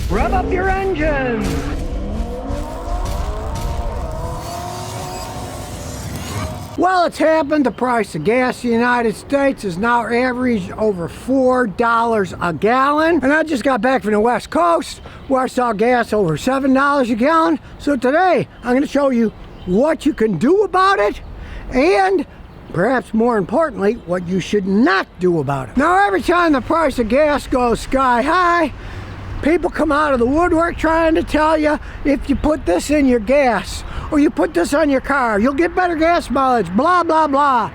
Rev up your engines! Well, it's happened. The price of gas in the United States is now averaged over $4 a gallon. And I just got back from the West Coast where I saw gas over $7 a gallon. So today, I'm going to show you what you can do about it and perhaps more importantly, what you should not do about it. Now, every time the price of gas goes sky high, people come out of the woodwork trying to tell you if you put this in your gas or you put this on your car, you'll get better gas mileage, blah, blah, blah.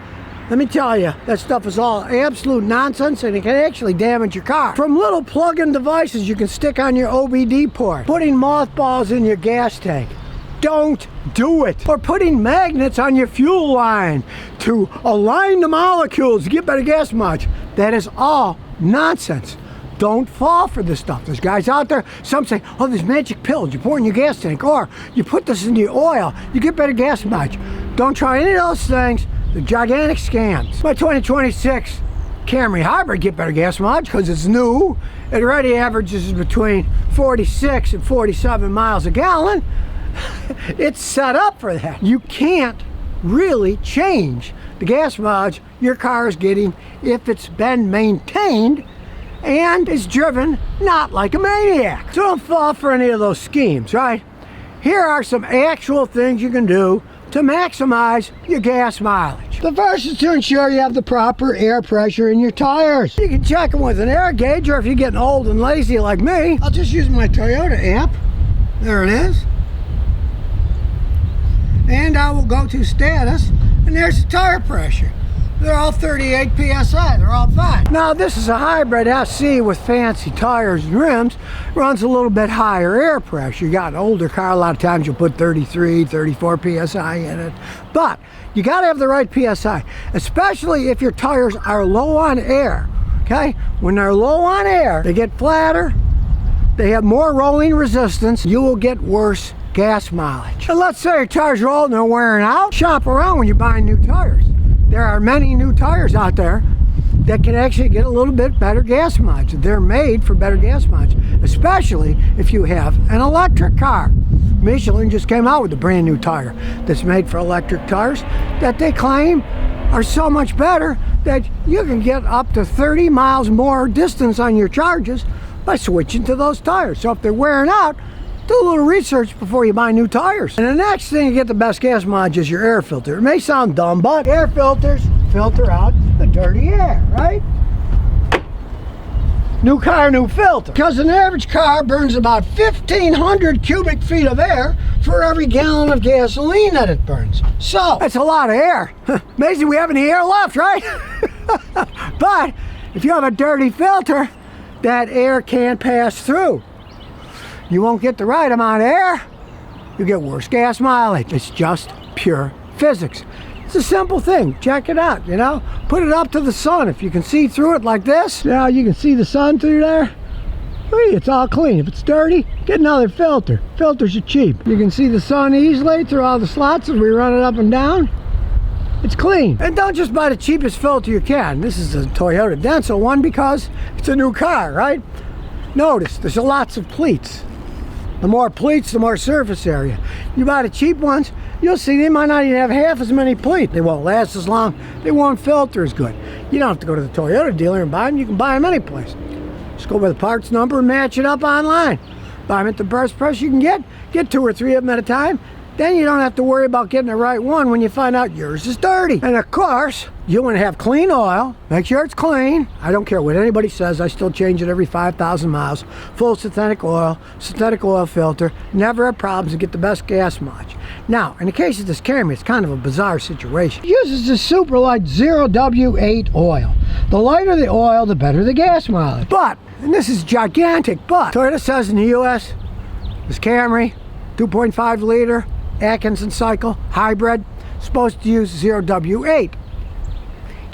Let me tell you, that stuff is all absolute nonsense and it can actually damage your car. From little plug-in devices you can stick on your OBD port, putting mothballs in your gas tank. Don't do it. Or putting magnets on your fuel line to align the molecules to get better gas mileage. That is all nonsense. Don't fall for this stuff. There's guys out there, some say, oh, there's magic pills you pour in your gas tank, or you put this in your oil, you get better gas mileage. Don't try any of those things. They're gigantic scams. My 2026 Camry Hybrid get better gas mileage because it's new. It already averages between 46 and 47 miles a gallon. It's set up for that. You can't really change the gas mileage your car is getting if it's been maintained and is driven not like a maniac. So don't fall for any of those schemes, right? Here are some actual things you can do to maximize your gas mileage. The first is to ensure you have the proper air pressure in your tires. You can check them with an air gauge, or if you're getting old and lazy like me, I'll just use my Toyota app. There it is. And I will go to status, and there's the tire pressure. They're all 38 PSI, they're all fine. Now this is a hybrid SC with fancy tires and rims, runs a little bit higher air pressure. You got an older car, a lot of times you'll put 33, 34 PSI in it. But you gotta have the right PSI, especially if your tires are low on air, okay? When they're low on air, they get flatter, they have more rolling resistance, you will get worse gas mileage. And let's say your tires are old and they're wearing out, shop around when you're buying new tires. There are many new tires out there that can actually get a little bit better gas mileage. They're made for better gas mileage, especially if you have an electric car. Michelin just came out with a brand new tire that's made for electric tires that they claim are so much better that you can get up to 30 miles more distance on your charges by switching to those tires. So if they're wearing out, do a little research before you buy new tires. And the next thing to get the best gas mileage is your air filter. It may sound dumb, but air filters filter out the dirty air, right? New car, new filter. Because an average car burns about 1,500 cubic feet of air for every gallon of gasoline that it burns. So, that's a lot of air. Amazing we have any air left, right? But, if you have a dirty filter, that air can't pass through. You won't get the right amount of air, you get worse gas mileage. It's just pure physics. It's a simple thing. Check it out, you know. Put it up to the sun. If you can see through it like this, yeah, you can see the sun through there. Hey, it's all clean. If it's dirty, get another filter. Filters are cheap. You can see the sun easily through all the slots as we run it up and down. It's clean. And don't just buy the cheapest filter you can. This is a Toyota Denso one because it's a new car, right? Notice, there's lots of pleats. The more pleats, the more surface area. You buy the cheap ones, you'll see they might not even have half as many pleats. They won't last as long. They won't filter as good. You don't have to go to the Toyota dealer and buy them. You can buy them any place. Just go by the parts number and match it up online. Buy them at the best price you can get. Get 2 or 3 of them at a time. Then you don't have to worry about getting the right one when you find out yours is dirty. And of course, you want to have clean oil. Make sure it's clean. I don't care what anybody says. I still change it every 5,000 miles. Full synthetic oil filter. Never have problems to get the best gas mileage. Now, in the case of this Camry, it's kind of a bizarre situation. It uses this super light 0W8 oil. The lighter the oil, the better the gas mileage. But, and this is gigantic, but Toyota says in the US, this Camry, 2.5 liter, Atkinson cycle, hybrid, supposed to use 0W8.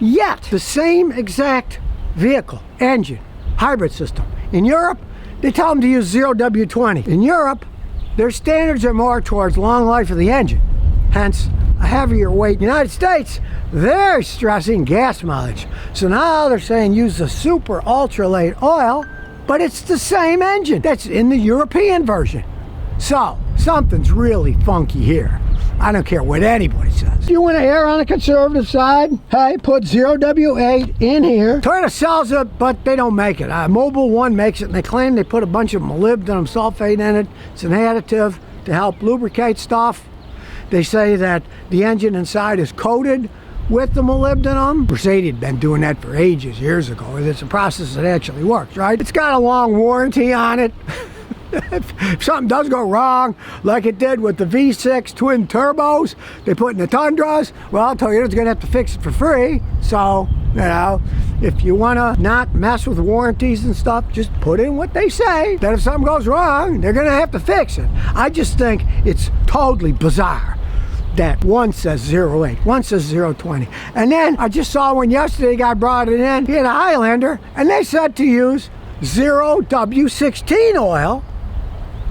Yet, the same exact vehicle, engine, hybrid system. In Europe, they tell them to use 0W20. In Europe, their standards are more towards long life of the engine, hence a heavier weight. In the United States, they're stressing gas mileage. So now they're saying use the super ultra light oil but it's the same engine that's in the European version. So, something's really funky here. I don't care what anybody says. If you want to err on the conservative side, hey, put 0W8 in here. Toyota sells it, but they don't make it. Mobil 1 makes it, and they claim they put a bunch of molybdenum sulfate in it. It's an additive to help lubricate stuff. They say that the engine inside is coated with the molybdenum. Mercedes had been doing that for ages, years ago. It's a process that actually works, right? It's got a long warranty on it. If something does go wrong, like it did with the V6 twin turbos they put in the Tundras, well, Toyota's gonna have to fix it for free. So, you know, if you wanna not mess with warranties and stuff, just put in what they say, that if something goes wrong, they're gonna have to fix it. I just think it's totally bizarre that one says 08, one says 020. And then I just saw one yesterday, guy brought it in, he had a Highlander, and they said to use 0W16 oil.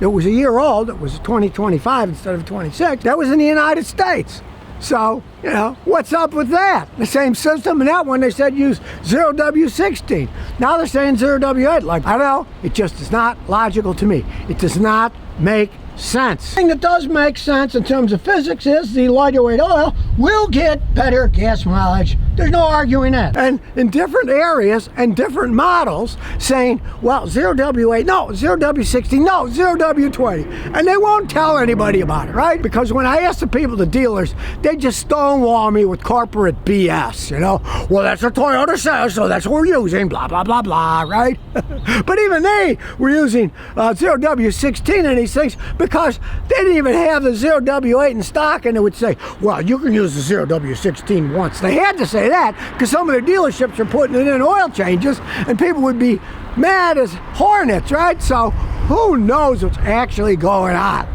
It was a year old. It was 2025 instead of 26. That was in the United States. So, you know, what's up with that? The same system, and that one they said use 0W16. Now they're saying 0W8. Like, I don't know, it just is not logical to me. It does not make sense. The thing that does make sense in terms of physics is the lighter weight oil will get better gas mileage. There's no arguing that. And in different areas and different models saying, well, 0W8, no, 0W16, no, 0W20. And they won't tell anybody about it, right? Because when I ask the people, the dealers, they just stonewall me with corporate BS, you know? Well, that's what Toyota says, so that's what we're using, blah, blah, blah, blah, right? But even they were using 0W16 in these things because they didn't even have the 0W8 in stock, and they would say, well, you can use the 0W16 once. They had to say that because some of their dealerships are putting it in oil changes, and people would be mad as hornets, right? So who knows what's actually going on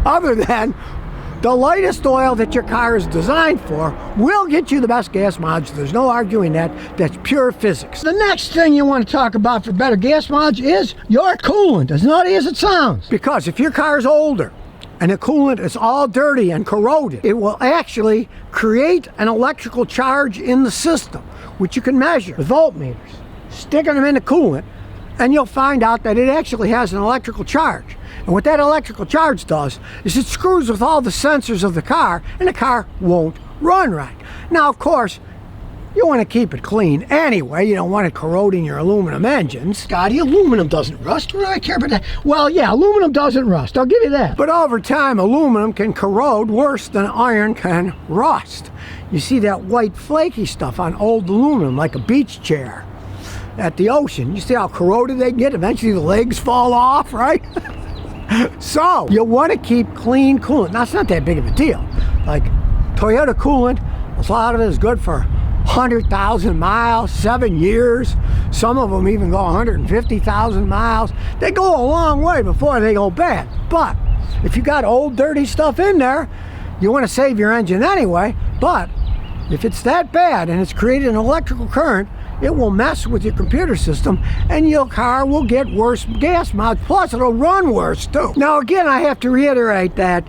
other than the lightest oil that your car is designed for will get you the best gas mileage. There's no arguing that. That's pure physics. The next thing you want to talk about for better gas mileage is your coolant, as naughty as it sounds. Because if your car is older and the coolant is all dirty and corroded, it will actually create an electrical charge in the system, which you can measure with voltmeters. Sticking them in the coolant, and you'll find out that it actually has an electrical charge. And what that electrical charge does is it screws with all the sensors of the car, and the car won't run right. Now, of course, you want to keep it clean anyway. You don't want it corroding your aluminum engines. Scotty, aluminum doesn't rust. What do I care about that? Well, yeah, aluminum doesn't rust. I'll give you that. But over time, aluminum can corrode worse than iron can rust. You see that white flaky stuff on old aluminum, like a beach chair at the ocean. You see how corroded they get? Eventually the legs fall off, right? So you want to keep clean coolant. Now, it's not that big of a deal. Like Toyota coolant, a lot of it is good for 100,000 miles, 7 years. Some of them even go 150,000 miles. They go a long way before they go bad. But if you got old dirty stuff in there, you want to save your engine anyway. But if it's that bad and it's created an electrical current, it will mess with your computer system, and your car will get worse gas mileage. Plus, it'll run worse too. Now, again, I have to reiterate that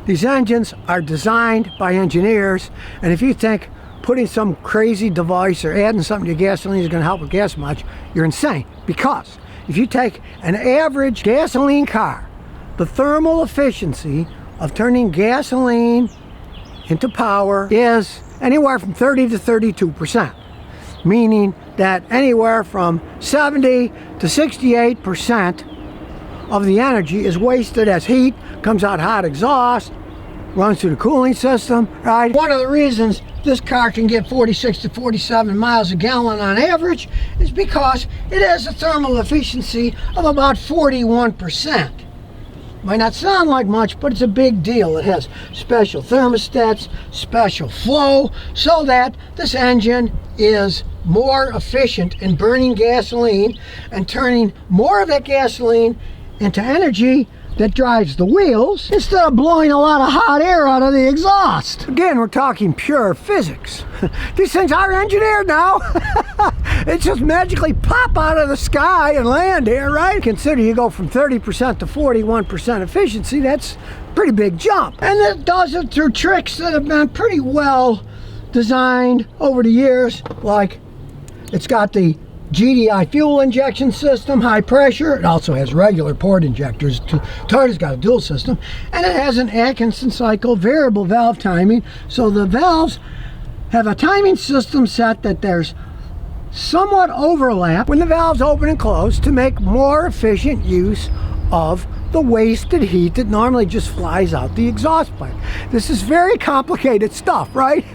these engines are designed by engineers, and if you think putting some crazy device or adding something to your gasoline is going to help with gas mileage, you're insane. Because if you take an average gasoline car, the thermal efficiency of turning gasoline into power is anywhere from 30 to 32%. Meaning that anywhere from 70 to 68% of the energy is wasted as heat, comes out hot exhaust, runs through the cooling system, right? One of the reasons this car can get 46 to 47 miles a gallon on average is because it has a thermal efficiency of about 41%. Might not sound like much, but it's a big deal. It has special thermostats, special flow, so that this engine is more efficient in burning gasoline and turning more of that gasoline into energy that drives the wheels instead of blowing a lot of hot air out of the exhaust. Again, we're talking pure physics. These things are engineered now. It just magically pop out of the sky and land here, right? Consider you go from 30% to 41% efficiency. That's a pretty big jump. And it does it through tricks that have been pretty well designed over the years. Like, it's got the GDI fuel injection system, high pressure. It also has regular port injectors. Toyota's got a dual system. And it has an Atkinson cycle variable valve timing. So the valves have a timing system set that there's somewhat overlap when the valves open and close to make more efficient use of the wasted heat that normally just flies out the exhaust pipe. This is very complicated stuff, right?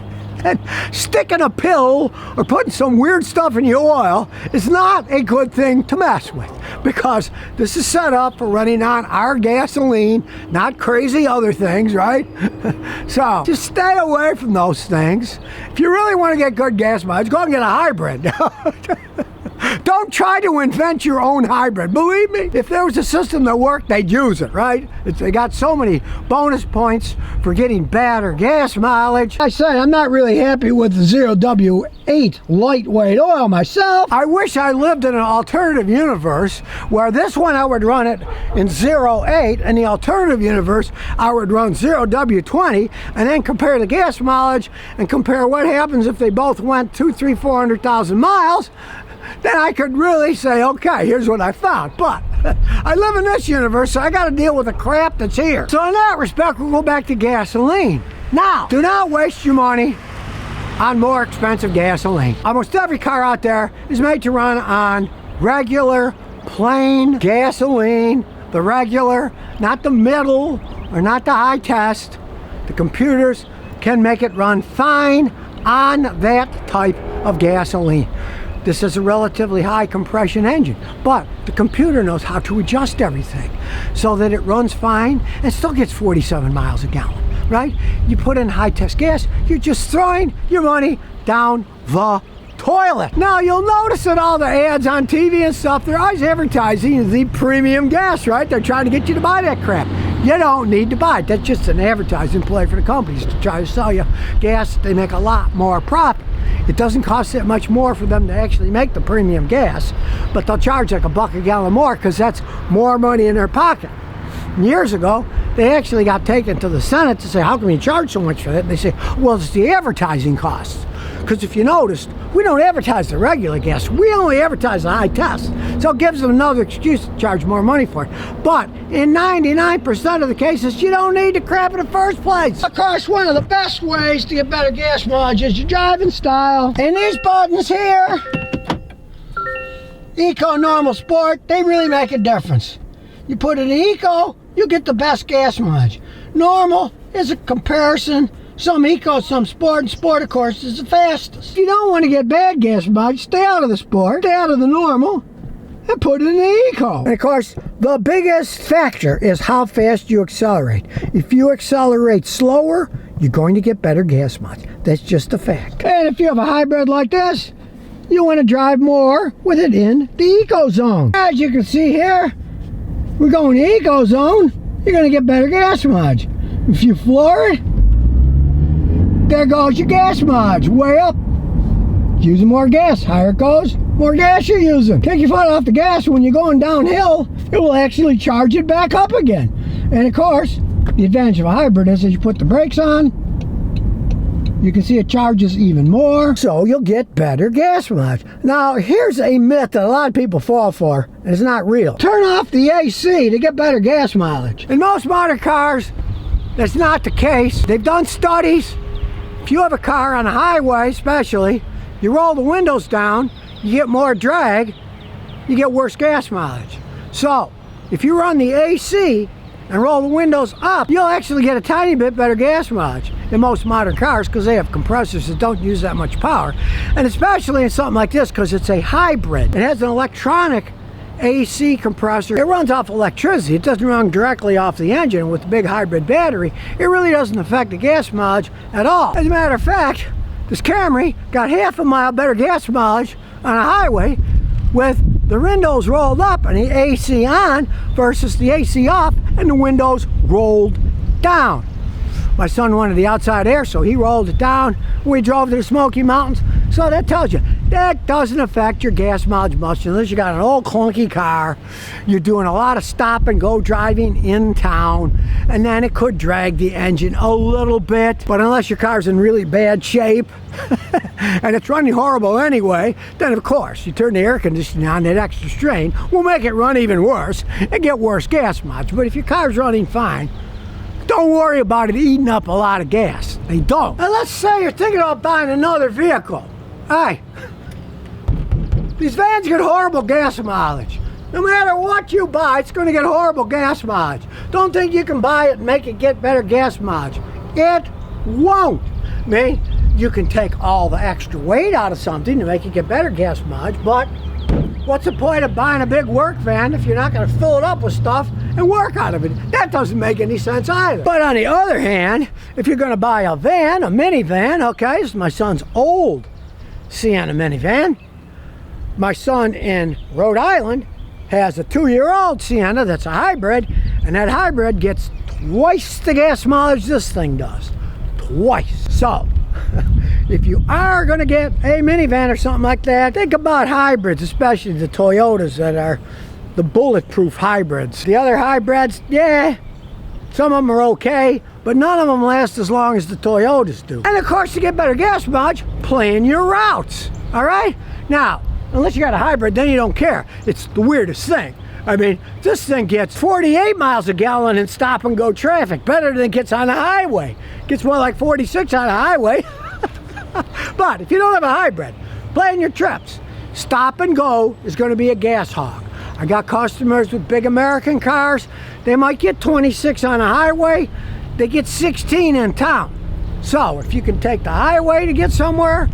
And sticking a pill or putting some weird stuff in your oil is not a good thing to mess with, because this is set up for running on our gasoline, not crazy other things, right? So just stay away from those things. If you really want to get good gas mileage, go and get a hybrid. Don't try to invent your own hybrid. Believe me, if there was a system that worked, they'd use it, right? They got so many bonus points for getting better gas mileage. I say I'm not really happy with the 0W8 lightweight oil myself. I wish I lived in an alternative universe where this one I would run it in 0.8, and the alternative universe I would run 0W20, and then compare the gas mileage and compare what happens if they both went 400,000 miles. Then I could really say, okay, here's what I found. But I live in this universe, so I got to deal with the crap that's here. So in that respect, we'll go back to gasoline. Now, do not waste your money on more expensive gasoline. Almost every car out there is made to run on regular, plain gasoline. The regular, not the middle or not the high test. The computers can make it run fine on that type of gasoline. This is a relatively high compression engine, but the computer knows how to adjust everything so that it runs fine and still gets 47 miles a gallon, right? You put in high test gas, you're just throwing your money down the toilet. Now you'll notice that all the ads on TV and stuff, they're always advertising the premium gas, right? They're trying to get you to buy that crap. You don't need to buy it. That's just an advertising play for the companies to try to sell you gas. They make a lot more profit. It doesn't cost that much more for them to actually make the premium gas, but they'll charge like $1 a gallon more because that's more money in their pocket. And years ago, they actually got taken to the Senate to say, how can you charge so much for that? And they say, well, it's the advertising costs. Because if you noticed, we don't advertise the regular gas. We only advertise the high test. So it gives them another excuse to charge more money for it. But in 99% of the cases, you don't need the crap in the first place. Of course, one of the best ways to get better gas mileage is your driving style. And these buttons here, Eco, Normal, Sport, they really make a difference. You put it in Eco, you get the best gas mileage. Normal is a comparison. Some Eco, some Sport, and Sport, of course, is the fastest. If you don't want to get bad gas mileage, stay out of the Sport, stay out of the Normal, and put it in the Eco. And of course, the biggest factor is how fast you accelerate. If you accelerate slower, you're going to get better gas mileage. That's just a fact. And if you have a hybrid like this, you want to drive more with it in the Eco Zone. As you can see here, we're going to Eco Zone, you're going to get better gas mileage. If you floor it, there goes your gas mileage, way up. Using more gas, higher it goes, more gas you're using. Take your foot off the gas when you're going downhill, it will actually charge it back up again. And of course, the advantage of a hybrid is as you put the brakes on, you can see it charges even more, so you'll get better gas mileage. Now, here's a myth that a lot of people fall for, and it's not real. Turn off the AC to get better gas mileage. In most modern cars, that's not the case. They've done studies. If you have a car on a highway especially, you roll the windows down, you get more drag, you get worse gas mileage. So, if you run the AC and roll the windows up, you'll actually get a tiny bit better gas mileage in most modern cars because they have compressors that don't use that much power. And especially in something like this because it's a hybrid. It has an electronic AC compressor. It runs off electricity. It doesn't run directly off the engine. With the big hybrid battery, it really doesn't affect the gas mileage at all. As a matter of fact, this Camry got half a mile better gas mileage on a highway with the windows rolled up and the AC on versus the AC off and the windows rolled down. My son wanted the outside air, so he rolled it down. We drove to the Smoky Mountains. So that tells you, that doesn't affect your gas mileage much unless you got an old clunky car, you're doing a lot of stop and go driving in town, and then it could drag the engine a little bit. But unless your car's in really bad shape and it's running horrible anyway, then of course you turn the air conditioning on, that extra strain will make it run even worse and get worse gas mileage. But if your car's running fine, don't worry about it eating up a lot of gas. They don't. And let's say you're thinking about buying another vehicle. Hey, these vans get horrible gas mileage. No matter what you buy, it's going to get horrible gas mileage. Don't think you can buy it and make it get better gas mileage. It won't. I mean, you can take all the extra weight out of something to make it get better gas mileage, but what's the point of buying a big work van if you're not going to fill it up with stuff and work out of it? That doesn't make any sense either. But on the other hand, if you're going to buy a van, a minivan, okay, this is my son's old Sienna minivan. My son in Rhode Island has a 2-year-old Sienna that's a hybrid, and that hybrid gets twice the gas mileage this thing does. Twice. So, if you are going to get a minivan or something like that, think about hybrids, especially the Toyotas that are the bulletproof hybrids. The other hybrids, yeah, some of them are okay, but none of them last as long as the Toyotas do. And of course, to get better gas mileage, plan your routes, all right? Now, unless you got a hybrid, then you don't care. It's the weirdest thing. I mean, this thing gets 48 miles a gallon in stop and go traffic, better than it gets on the highway. Gets more like 46 on the highway. But if you don't have a hybrid, plan your trips. Stop and go is going to be a gas hog. I got customers with big American cars. They might get 26 on a highway. They get 16 in town. So if you can take the highway to get somewhere,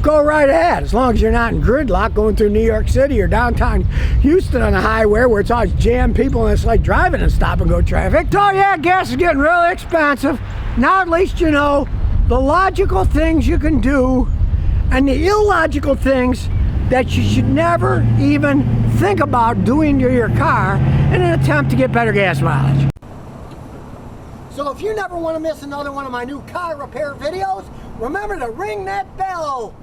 go right ahead, as long as you're not in gridlock going through New York City or downtown Houston on a highway where it's always jammed people and it's like driving in stop and go traffic. So yeah, gas is getting really expensive. Now at least you know the logical things you can do and the illogical things that you should never even think about doing to your car in an attempt to get better gas mileage. So if you never want to miss another one of my new car repair videos, remember to ring that bell.